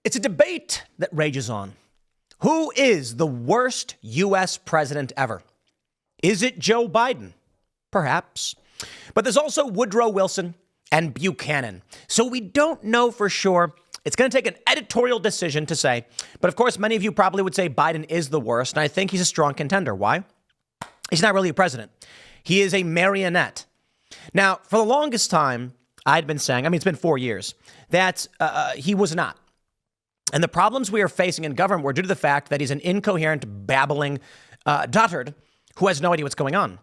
It's a debate that rages on. Who is the worst U.S. president ever? Is it Joe Biden? Perhaps. But there's also Woodrow Wilson and Buchanan. So we don't know for sure. It's going to take an editorial decision to say. But of course, many of you probably would say Biden is the worst. And I think he's a strong contender. Why? He's not really a president. He is a marionette. Now, for the longest time, I'd been saying, it's been 4 years, that he was not. And the problems we are facing in government were due to the fact that he's an incoherent, babbling dotard who has no idea what's going on.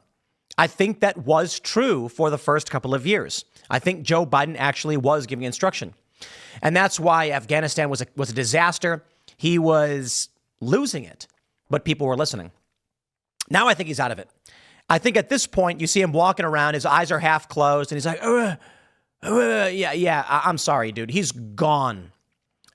I think that was true for the first couple of years. I think Joe Biden actually was giving instruction. And that's why Afghanistan was a disaster. He was losing it, but people were listening. Now I think he's out of it. I think at this point, you see him walking around, his eyes are half closed, and he's like, I'm sorry, dude. He's gone.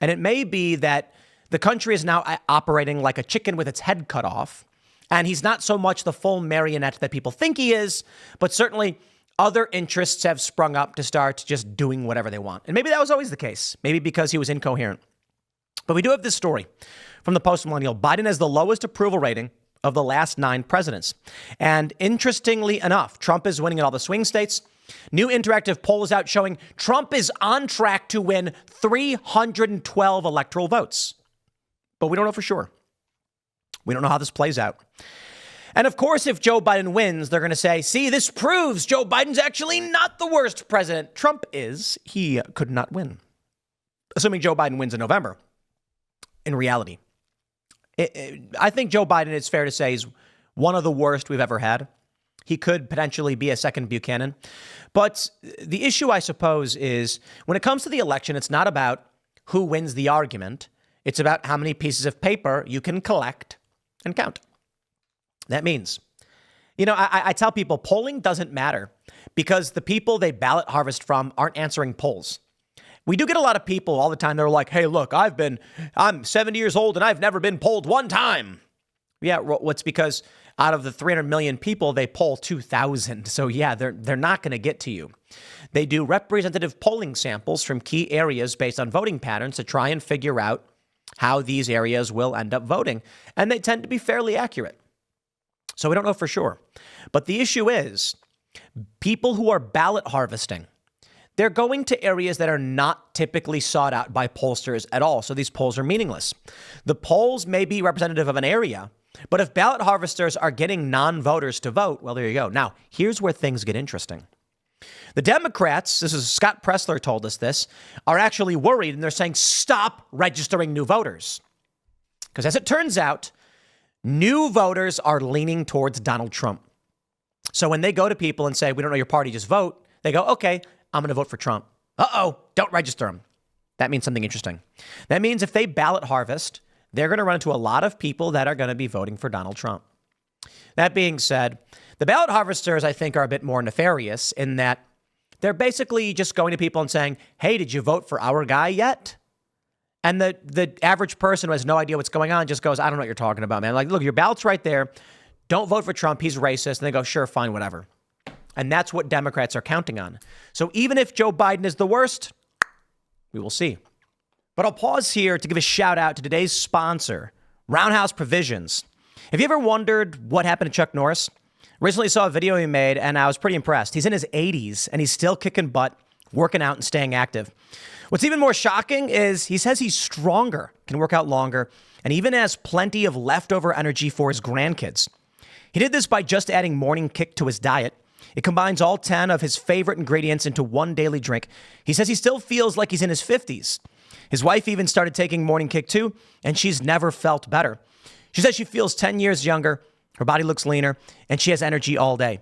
And it may be that the country is now operating like a chicken with its head cut off. And he's not so much the full marionette that people think he is, but certainly other interests have sprung up to start just doing whatever they want. And maybe that was always the case. Maybe because he was incoherent. But we do have this story from the Post-Millennial. Biden has the lowest approval rating of the last 9 presidents. And interestingly enough, Trump is winning in all the swing states. New interactive poll is out showing Trump is on track to win 312 electoral votes. But we don't know for sure. We don't know how this plays out. And of course, if Joe Biden wins, they're going to say, see, this proves Joe Biden's actually not the worst president. Trump is. He could not win. Assuming Joe Biden wins in November. In reality, I think Joe Biden, it's fair to say, is one of the worst we've ever had. He could potentially be a second Buchanan. But the issue, I suppose, is when it comes to the election, it's not about who wins the argument. It's about how many pieces of paper you can collect and count. That means, I tell people polling doesn't matter because the people they ballot harvest from aren't answering polls. We do get a lot of people all the time. They're like, hey, look, I'm 70 years old and I've never been polled one time. Yeah, what's because out of the 300 million people, they poll 2,000. So yeah, they're not going to get to you. They do representative polling samples from key areas based on voting patterns to try and figure out how these areas will end up voting. And they tend to be fairly accurate. So we don't know for sure. But the issue is people who are ballot harvesting, they're going to areas that are not typically sought out by pollsters at all. So these polls are meaningless. The polls may be representative of an area, but if ballot harvesters are getting non-voters to vote, well, there you go. Now, here's where things get interesting. The Democrats, this is Scott Pressler told us this, are actually worried and they're saying, stop registering new voters. Because as it turns out, new voters are leaning towards Donald Trump. So when they go to people and say, we don't know your party, just vote, they go, okay, I'm going to vote for Trump. Uh-oh, don't register them. That means something interesting. That means if they ballot harvest, they're going to run into a lot of people that are going to be voting for Donald Trump. That being said, the ballot harvesters, I think, are a bit more nefarious in that they're basically just going to people and saying, hey, did you vote for our guy yet? And the average person who has no idea what's going on just goes, I don't know what you're talking about, man. Like, look, your ballot's right there. Don't vote for Trump. He's racist. And they go, sure, fine, whatever. And that's what Democrats are counting on. So even if Joe Biden is the worst, we will see. But I'll pause here to give a shout out to today's sponsor, Roundhouse Provisions. Have you ever wondered what happened to Chuck Norris? Recently saw a video he made and I was pretty impressed. He's in his 80s and he's still kicking butt, working out and staying active. What's even more shocking is he says he's stronger, can work out longer, and even has plenty of leftover energy for his grandkids. He did this by just adding Morning Kick to his diet. It combines all 10 of his favorite ingredients into one daily drink. He says he still feels like he's in his 50s. His wife even started taking Morning Kick too, and she's never felt better. She says she feels 10 years younger, her body looks leaner, and she has energy all day.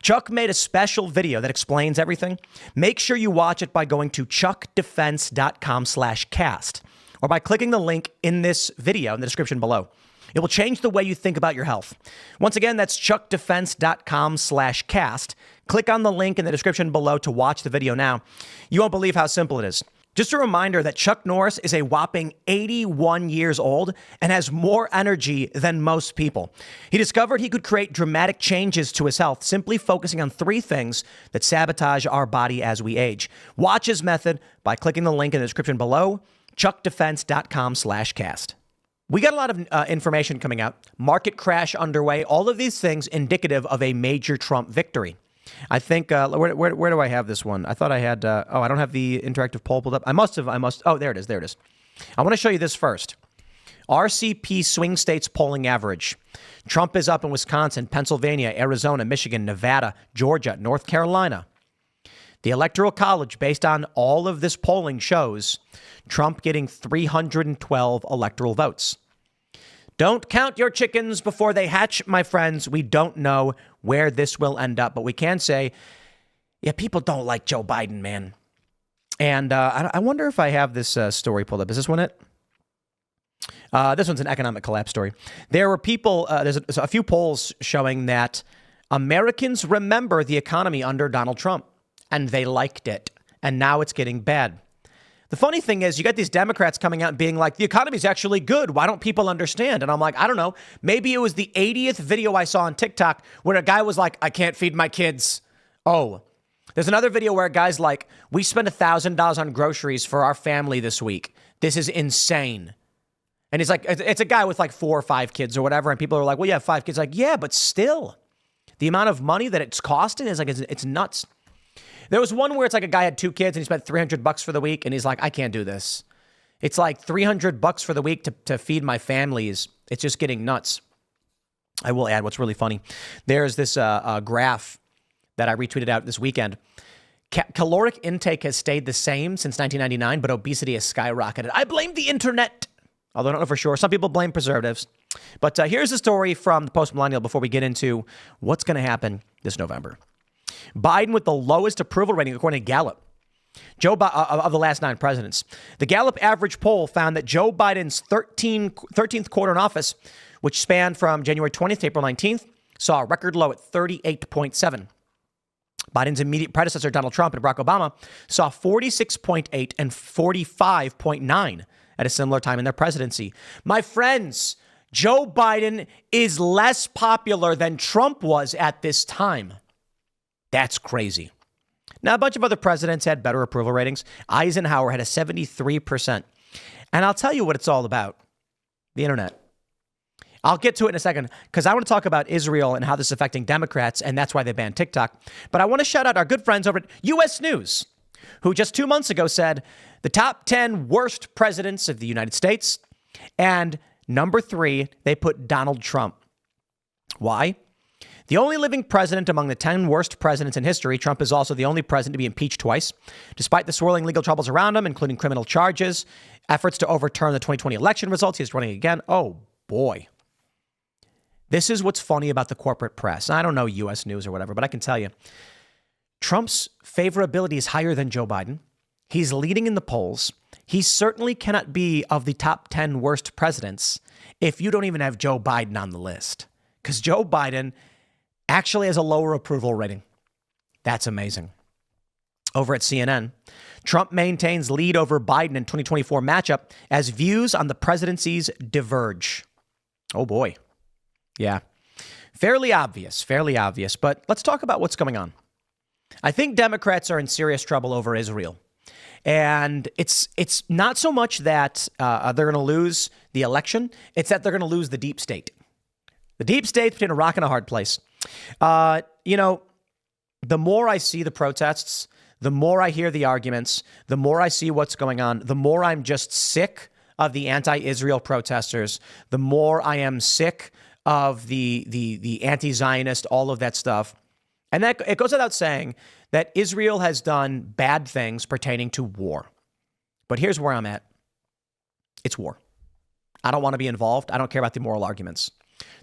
Chuck made a special video that explains everything. Make sure you watch it by going to chuckdefense.com/cast or by clicking the link in this video in the description below. It will change the way you think about your health. Once again, that's chuckdefense.com/cast. Click on the link in the description below to watch the video now. You won't believe how simple it is. Just a reminder that Chuck Norris is a whopping 81 years old and has more energy than most people. He discovered he could create dramatic changes to his health simply focusing on 3 things that sabotage our body as we age. Watch his method by clicking the link in the description below chuckdefense.com/cast. We got a lot of information coming out. Market crash underway. All of these things indicative of a major Trump victory. I think, where do I have this one? I thought I had, I don't have the interactive poll pulled up. Oh, there it is. I want to show you this first. RCP swing states polling average. Trump is up in Wisconsin, Pennsylvania, Arizona, Michigan, Nevada, Georgia, North Carolina. The Electoral College, based on all of this polling, shows Trump getting 312 electoral votes. Don't count your chickens before they hatch, my friends. We don't know where this will end up, but we can say, yeah, people don't like Joe Biden, man. And I wonder if I have this story pulled up. Is this one it? This one's an economic collapse story. There were people, there's a few polls showing that Americans remember the economy under Donald Trump, and they liked it. And now it's getting bad. The funny thing is, you got these Democrats coming out and being like, the economy's actually good. Why don't people understand? And I'm like, I don't know. Maybe it was the 80th video I saw on TikTok where a guy was like, I can't feed my kids. Oh, there's another video where a guy's like, we spent $1,000 on groceries for our family this week. This is insane. And he's like, it's a guy with like 4 or 5 kids or whatever. And people are like, well, you have 5 kids. Like, yeah, but still, the amount of money that it's costing is like, it's nuts. There was one where it's like a guy had 2 kids and he spent $300 for the week. And he's like, I can't do this. It's like $300 for the week to feed my families. It's just getting nuts. I will add what's really funny. There's this graph that I retweeted out this weekend. Caloric intake has stayed the same since 1999, but obesity has skyrocketed. I blame the internet. Although I don't know for sure. Some people blame preservatives. But here's a story from the Post-Millennial before we get into what's going to happen this November. Biden with the lowest approval rating, according to Gallup. Of the last 9 presidents. The Gallup average poll found that Joe Biden's 13th quarter in office, which spanned from January 20th to April 19th, saw a record low at 38.7. Biden's immediate predecessor, Donald Trump and Barack Obama, saw 46.8 and 45.9 at a similar time in their presidency. My friends, Joe Biden is less popular than Trump was at this time. That's crazy. Now, a bunch of other presidents had better approval ratings. Eisenhower had a 73%. And I'll tell you what it's all about. The internet. I'll get to it in a second because I want to talk about Israel and how this is affecting Democrats, and that's why they banned TikTok. But I want to shout out our good friends over at U.S. News, who just 2 months ago said the top 10 worst presidents of the United States, and number 3, they put Donald Trump. Why? The only living president among the 10 worst presidents in history, Trump is also the only president to be impeached twice. Despite the swirling legal troubles around him, including criminal charges, efforts to overturn the 2020 election results, he's running again. Oh, boy. This is what's funny about the corporate press. I don't know U.S. News or whatever, but I can tell you, Trump's favorability is higher than Joe Biden. He's leading in the polls. He certainly cannot be of the top 10 worst presidents if you don't even have Joe Biden on the list. Because Joe Biden actually has a lower approval rating. That's amazing. Over at CNN, Trump maintains lead over Biden in 2024 matchup as views on the presidencies diverge. Oh, boy. Yeah, fairly obvious, but let's talk about what's going on. I think Democrats are in serious trouble over Israel. And it's not so much that they're going to lose the election. It's that they're going to lose the deep state. The deep state's between a rock and a hard place. The more I see the protests, the more I hear the arguments, the more I see what's going on, the more I'm just sick of the anti-Israel protesters, the more I am sick of the anti-Zionist, all of that stuff. And that it goes without saying that Israel has done bad things pertaining to war. But here's where I'm at. It's war. I don't want to be involved. I don't care about the moral arguments.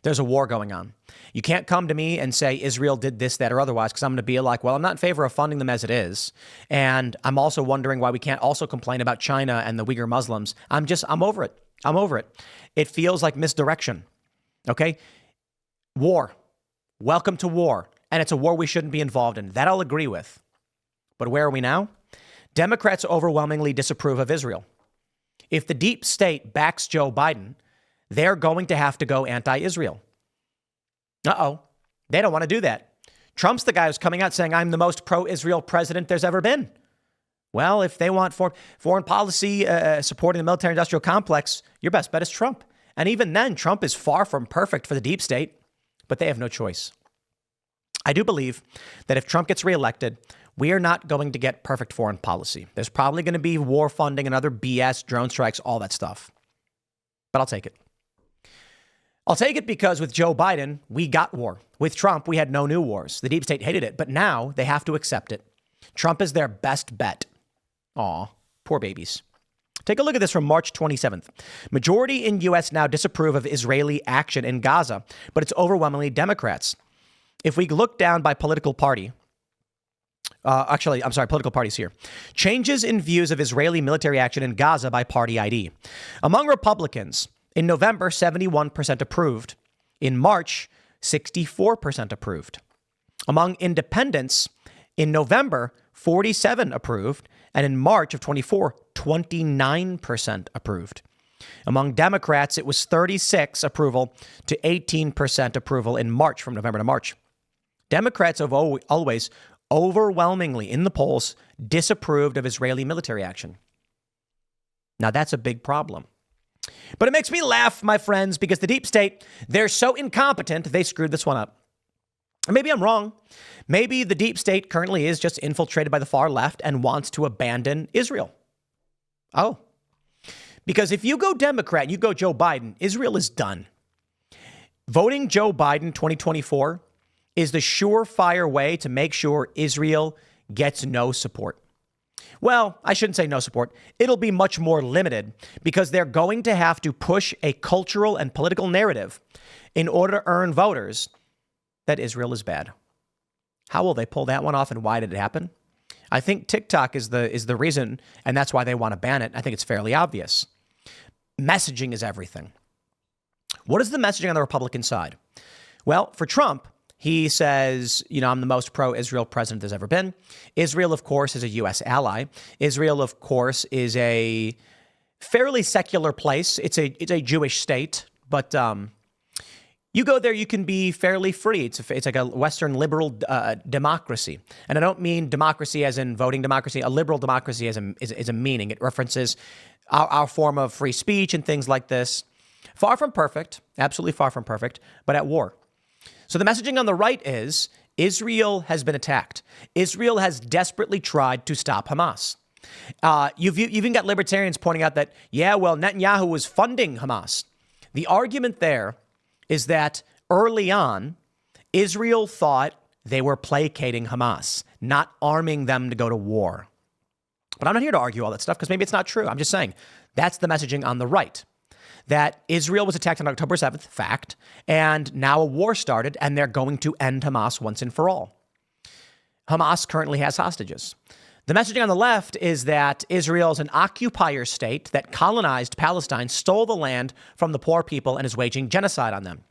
There's a war going on. You can't come to me and say Israel did this, that, or otherwise, because I'm going to be like, well, I'm not in favor of funding them as it is. And I'm also wondering why we can't also complain about China and the Uyghur Muslims. I'm over it. I'm over it. It feels like misdirection. Okay? War. Welcome to war. And it's a war we shouldn't be involved in. That I'll agree with. But where are we now? Democrats overwhelmingly disapprove of Israel. If the deep state backs Joe Biden, they're going to have to go anti-Israel. Uh-oh. They don't want to do that. Trump's the guy who's coming out saying, I'm the most pro-Israel president there's ever been. Well, if they want foreign policy supporting the military-industrial complex, your best bet is Trump. And even then, Trump is far from perfect for the deep state, but they have no choice. I do believe that if Trump gets reelected, we are not going to get perfect foreign policy. There's probably going to be war funding and other BS, drone strikes, all that stuff. But I'll take it. I'll take it because with Joe Biden, we got war. With Trump, we had no new wars. The deep state hated it, but now they have to accept it. Trump is their best bet. Aw, poor babies. Take a look at this from March 27th. Majority in U.S. now disapprove of Israeli action in Gaza, but it's overwhelmingly Democrats. If we look down by political party, political parties here. Changes in views of Israeli military action in Gaza by party ID. Among Republicans, in November, 71% approved. In March, 64% approved. Among independents, in November, 47 approved. And in March of 24, 29% approved. Among Democrats, it was 36 approval to 18% approval in March, from November to March. Democrats have always overwhelmingly in the polls disapproved of Israeli military action. Now, that's a big problem. But it makes me laugh, my friends, because the deep state, they're so incompetent, they screwed this one up. And maybe I'm wrong. Maybe the deep state currently is just infiltrated by the far left and wants to abandon Israel. Oh, because if you go Democrat and you go Joe Biden, Israel is done. Voting Joe Biden 2024 is the surefire way to make sure Israel gets no support. Well, I shouldn't say no support. It'll be much more limited because they're going to have to push a cultural and political narrative in order to earn voters that Israel is bad. How will they pull that one off and why did it happen? I think TikTok is the reason, and that's why they want to ban it. I think it's fairly obvious. Messaging is everything. What is the messaging on the Republican side? Well, for Trump, he says, I'm the most pro-Israel president there's ever been. Israel, of course, is a U.S. ally. Israel, of course, is a fairly secular place. It's a Jewish state, but you go there, you can be fairly free. It's like a Western liberal democracy. And I don't mean democracy as in voting democracy. A liberal democracy is a meaning. It references our form of free speech and things like this. Far from perfect, absolutely far from perfect, but at war. So the messaging on the right is Israel has been attacked. Israel has desperately tried to stop Hamas. You've even got libertarians pointing out that, Netanyahu was funding Hamas. The argument there is that early on, Israel thought they were placating Hamas, not arming them to go to war. But I'm not here to argue all that stuff because maybe it's not true. I'm just saying that's the messaging on the right. That Israel was attacked on October 7th, fact, and now a war started and they're going to end Hamas once and for all. Hamas currently has hostages. The messaging on the left is that Israel is an occupier state that colonized Palestine, stole the land from the poor people, and is waging genocide on them.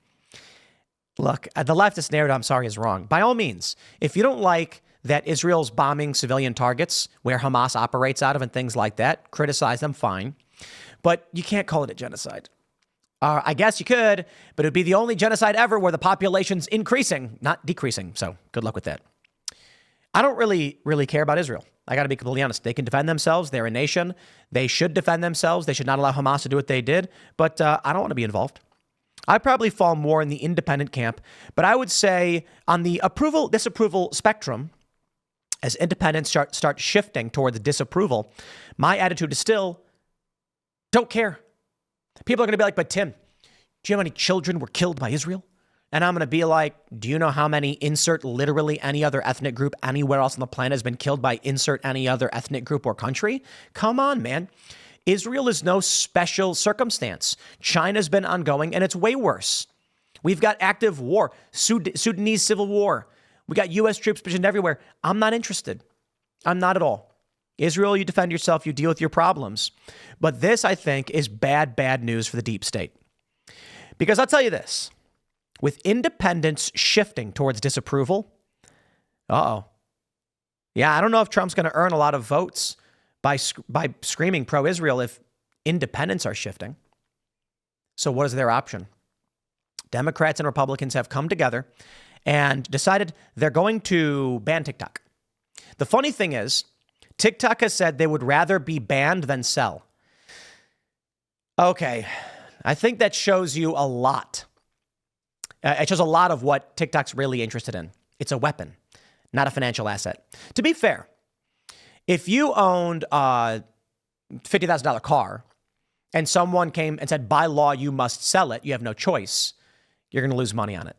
Look, the leftist narrative, I'm sorry, is wrong. By all means, if you don't like that Israel's bombing civilian targets where Hamas operates out of and things like that, criticize them, fine. But you can't call it a genocide. I guess you could, but it would be the only genocide ever where the population's increasing, not decreasing. So good luck with that. I don't really care about Israel. I got to be completely honest. They can defend themselves. They're a nation. They should defend themselves. They should not allow Hamas to do what they did. But I don't want to be involved. I probably fall more in the independent camp. But I would say on the disapproval spectrum, as independents start shifting toward the disapproval, my attitude is still don't care. People are going to be like, but Tim, do you know how many children were killed by Israel? And I'm going to be like, do you know how many insert literally any other ethnic group anywhere else on the planet has been killed by insert any other ethnic group or country? Come on, man. Israel is no special circumstance. China's been ongoing and it's way worse. We've got active war, Sudanese civil war. We got U.S. troops positioned everywhere. I'm not interested. I'm not at all. Israel, you defend yourself, you deal with your problems. But this, I think, is bad news for the deep state. Because I'll tell you this, with independents shifting towards disapproval, yeah, I don't know if Trump's going to earn a lot of votes by screaming pro-Israel if independents are shifting. So what is their option? Democrats and Republicans have come together and decided they're going to ban TikTok. The funny thing is, TikTok has said they would rather be banned than sell. Okay, I think that shows you a lot. It shows a lot of what TikTok's really interested in. It's a weapon, not a financial asset. To be fair, if you owned a $50,000 car and someone came and said, by law, you must sell it, you have no choice, you're going to lose money on it.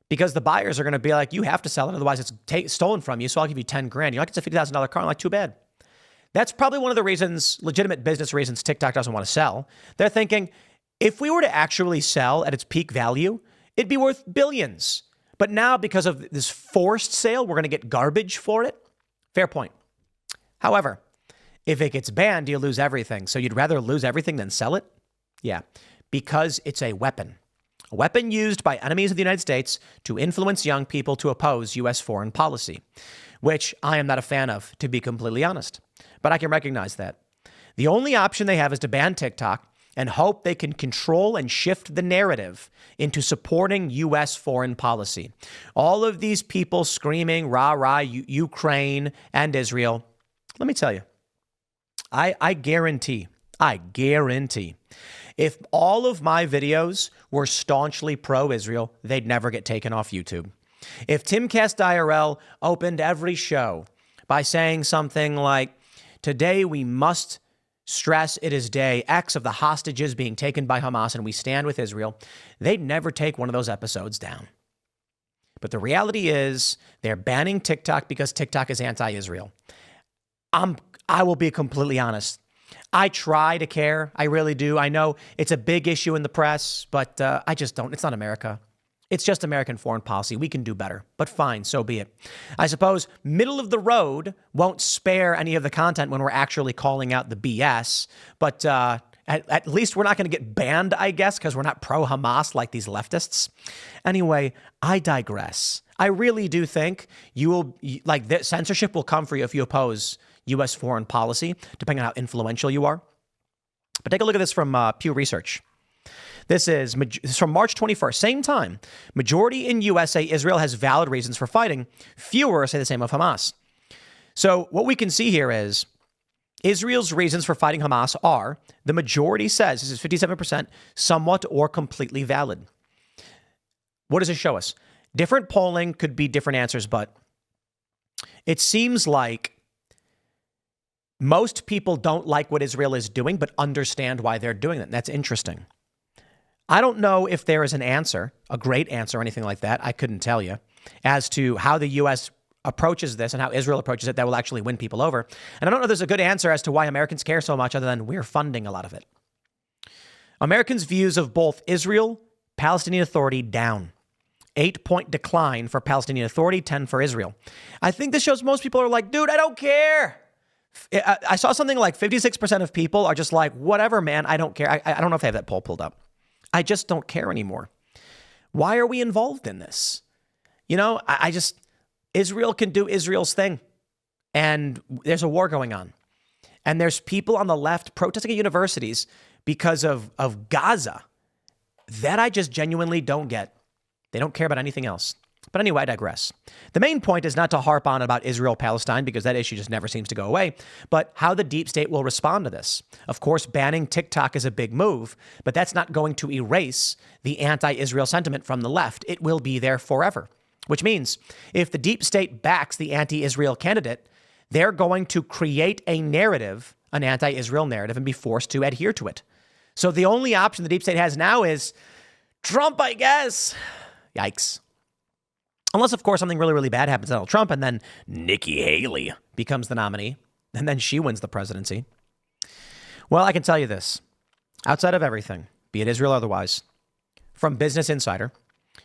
Because the buyers are going to be like, you have to sell it, otherwise it's stolen from you, so I'll give you 10 grand. You're like, it's a $50,000 car. I'm like, too bad. That's probably one of the reasons, legitimate business reasons, TikTok doesn't want to sell. They're thinking, if we were to actually sell at its peak value, it'd be worth billions. But now, because of this forced sale, we're going to get garbage for it. Fair point. However, if it gets banned, you lose everything. So you'd rather lose everything than sell it? Yeah, because it's a weapon. A weapon used by enemies of the United States to influence young people to oppose U.S. foreign policy, which I am not a fan of, to be completely honest. But I can recognize that. The only option they have is to ban TikTok and hope they can control and shift the narrative into supporting U.S. foreign policy. All of these people screaming, rah, rah, Ukraine and Israel. Let me tell you, I guarantee, if all of my videos were staunchly pro-Israel, they'd never get taken off YouTube. If Timcast IRL opened every show by saying something like, today we must stress it is day X of the hostages being taken by Hamas and we stand with Israel, they'd never take one of those episodes down. But the reality is they're banning TikTok because TikTok is anti-Israel. I will be completely honest. I try to care. I really do. I know it's a big issue in the press, but I just don't. It's not America. It's just American foreign policy. We can do better, but fine, so be it. I suppose middle of the road won't spare any of the content when we're actually calling out the BS, but at least we're not going to get banned, I guess, because we're not pro-Hamas like these leftists. Anyway, I digress. I really do think censorship will come for you if you oppose U.S. foreign policy, depending on how influential you are. But take a look at this from Pew Research. This is from March 21st, same time. Majority in U.S. say Israel has valid reasons for fighting. Fewer say the same of Hamas. So what we can see here is Israel's reasons for fighting Hamas are, the majority says, this is 57%, somewhat or completely valid. What does it show us? Different polling could be different answers, but it seems like most people don't like what Israel is doing, but understand why they're doing it. That's interesting. I don't know if there is an answer, a great answer or anything like that. I couldn't tell you as to how the U.S. approaches this and how Israel approaches it that will actually win people over. And I don't know if there's a good answer as to why Americans care so much other than we're funding a lot of it. Americans' views of both Israel, Palestinian Authority down. 8-point decline for Palestinian Authority, 10 for Israel. I think this shows most people are like, dude, I don't care. I saw something like 56% of people are just like, whatever, man, I don't care. I don't know if they have that poll pulled up. I just don't care anymore. Why are we involved in this? You know, Israel can do Israel's thing. And there's a war going on. And there's people on the left protesting at universities because of Gaza. That I just genuinely don't get. They don't care about anything else. But anyway, I digress. The main point is not to harp on about Israel-Palestine because that issue just never seems to go away, but how the deep state will respond to this. Of course, banning TikTok is a big move, but that's not going to erase the anti-Israel sentiment from the left. It will be there forever, which means if the deep state backs the anti-Israel candidate, they're going to create a narrative, an anti-Israel narrative, and be forced to adhere to it. So the only option the deep state has now is Trump, I guess. Yikes. Unless, of course, something really, really bad happens to Donald Trump and then Nikki Haley becomes the nominee and then she wins the presidency. Well, I can tell you this. Outside of everything, be it Israel or otherwise, from Business Insider,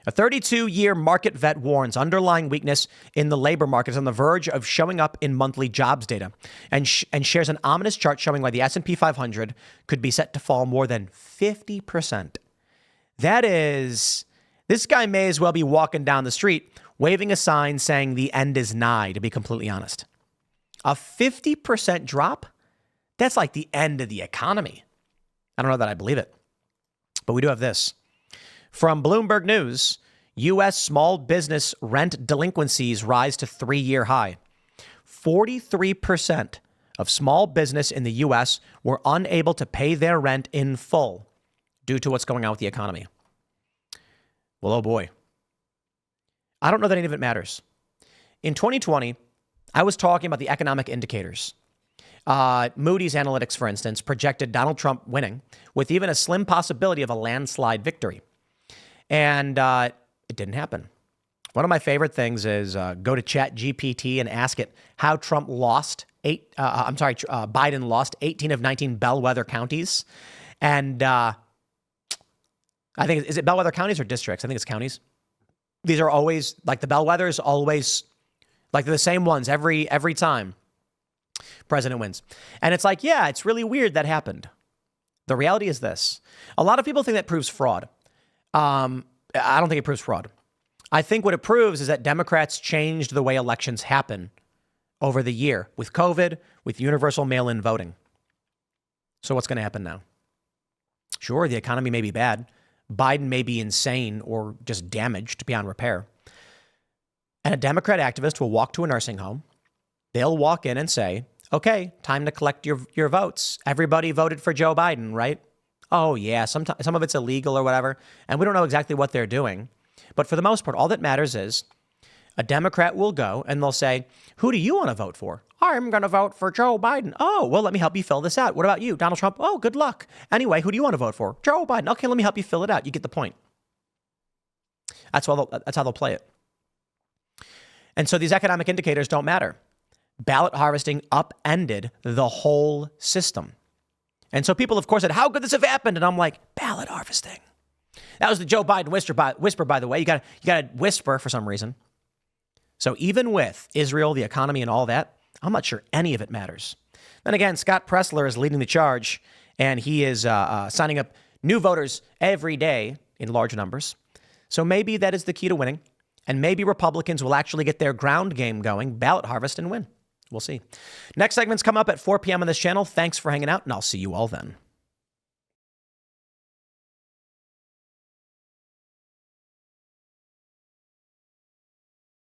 a 32-year market vet warns underlying weakness in the labor market is on the verge of showing up in monthly jobs data and shares an ominous chart showing why the S&P 500 could be set to fall more than 50%. That is... This guy may as well be walking down the street, waving a sign saying the end is nigh, to be completely honest. A 50% drop? That's like the end of the economy. I don't know that I believe it. But we do have this. From Bloomberg News, U.S. small business rent delinquencies rise to 3-year high. 43% of small business in the U.S. were unable to pay their rent in full due to what's going on with the economy. Well, oh boy. I don't know that any of it matters. In 2020, I was talking about the economic indicators. Moody's Analytics, for instance, projected Donald Trump winning with even a slim possibility of a landslide victory. And it didn't happen. One of my favorite things is go to ChatGPT and ask it how Biden lost 18 of 19 bellwether counties. And I think, is it bellwether counties or districts? I think it's counties. These are always, like the bellwethers, always, like they're the same ones every time president wins. And it's like, yeah, it's really weird that happened. The reality is this. A lot of people think that proves fraud. I don't think it proves fraud. I think what it proves is that Democrats changed the way elections happen over the year with COVID, with universal mail-in voting. So what's going to happen now? Sure, the economy may be bad. Biden may be insane or just damaged beyond repair. And a Democrat activist will walk to a nursing home. They'll walk in and say, okay, time to collect your votes. Everybody voted for Joe Biden, right? Oh, yeah, some of it's illegal or whatever. And we don't know exactly what they're doing. But for the most part, all that matters is a Democrat will go and they'll say, who do you want to vote for? I'm going to vote for Joe Biden. Oh, well, let me help you fill this out. What about you? Donald Trump? Oh, good luck. Anyway, who do you want to vote for? Joe Biden. Okay, let me help you fill it out. You get the point. That's how they'll play it. And so these economic indicators don't matter. Ballot harvesting upended the whole system. And so people, of course, said, how could this have happened? And I'm like, ballot harvesting. That was the Joe Biden whisper, by the way. You got to whisper for some reason. So even with Israel, the economy, and all that, I'm not sure any of it matters. Then again, Scott Pressler is leading the charge, and he is signing up new voters every day in large numbers. So maybe that is the key to winning, and maybe Republicans will actually get their ground game going, ballot harvest, and win. We'll see. Next segments come up at 4 p.m. on this channel. Thanks for hanging out, and I'll see you all then.